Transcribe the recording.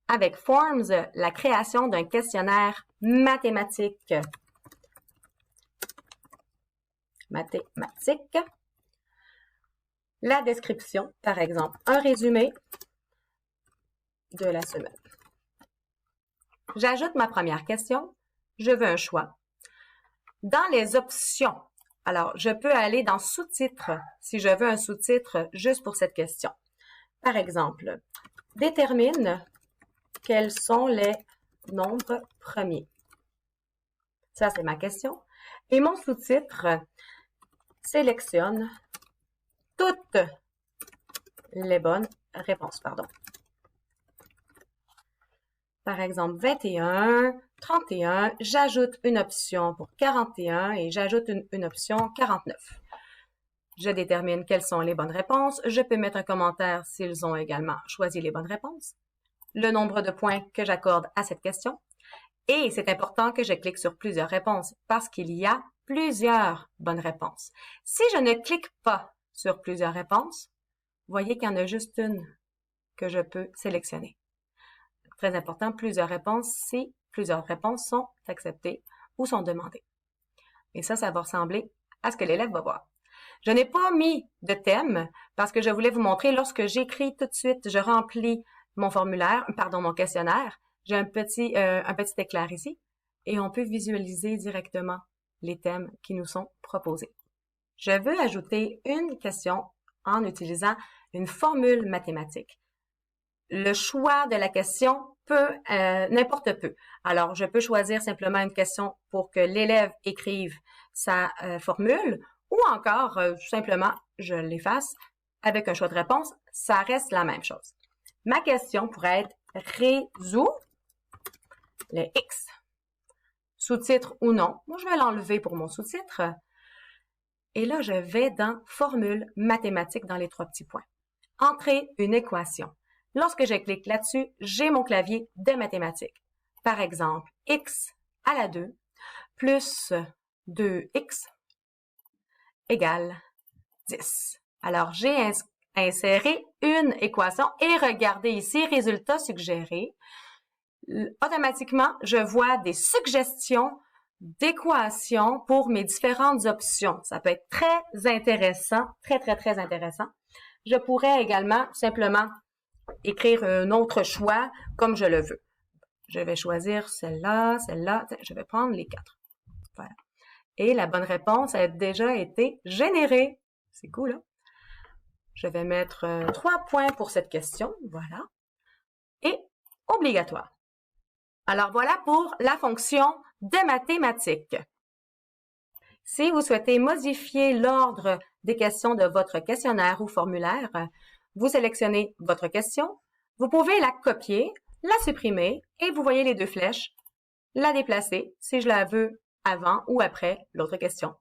avec Forms la création d'un questionnaire mathématique. La description, par exemple, un résumé de la semaine. J'ajoute ma première question. Je veux un choix. Dans les options, alors je peux aller dans sous-titres si je veux un sous-titre juste pour cette question. Par exemple, détermine quels sont les nombres premiers. Ça, c'est ma question. Et mon sous-titre sélectionne toutes les bonnes réponses. Par exemple, 21, 31, j'ajoute une option pour 41 et j'ajoute une option 49. Je détermine quelles sont les bonnes réponses. Je peux mettre un commentaire s'ils ont également choisi les bonnes réponses. Le nombre de points que j'accorde à cette question. Et c'est important que je clique sur plusieurs réponses parce qu'il y a plusieurs bonnes réponses. Si je ne clique pas sur plusieurs réponses, voyez qu'il y en a juste une que je peux sélectionner. Très important, plusieurs réponses si plusieurs réponses sont acceptées ou sont demandées. Et ça va ressembler à ce que l'élève va voir. Je n'ai pas mis de thème parce que je voulais vous montrer lorsque j'écris tout de suite, je remplis mon mon questionnaire. J'ai un petit éclair ici et on peut visualiser directement les thèmes qui nous sont proposés. Je veux ajouter une question en utilisant une formule mathématique. Le choix de la question peut n'importe peu. Alors, je peux choisir simplement une question pour que l'élève écrive sa formule ou encore simplement je l'efface avec un choix de réponse. Ça reste la même chose. Ma question pourrait être résous les X. Sous-titre ou non. Moi, je vais l'enlever pour mon sous-titre. Et là, je vais dans formule mathématique dans les 3 petits points. Entrer une équation. Lorsque je clique là-dessus, j'ai mon clavier de mathématiques. Par exemple, x à la 2 plus 2x égale 10. Alors, j'ai inséré une équation et regardez ici, résultat suggéré. Automatiquement, je vois des suggestions d'équations pour mes différentes options. Ça peut être très intéressant, très intéressant. Je pourrais également simplement écrire un autre choix comme je le veux. Je vais choisir celle-là. Je vais prendre les 4. Voilà. Et la bonne réponse a déjà été générée. C'est cool, hein? Je vais mettre 3 points pour cette question. Voilà. Et obligatoire. Alors voilà pour la fonction de mathématiques. Si vous souhaitez modifier l'ordre des questions de votre questionnaire ou formulaire, vous sélectionnez votre question, vous pouvez la copier, la supprimer et vous voyez les 2 flèches, la déplacer si je la veux avant ou après l'autre question.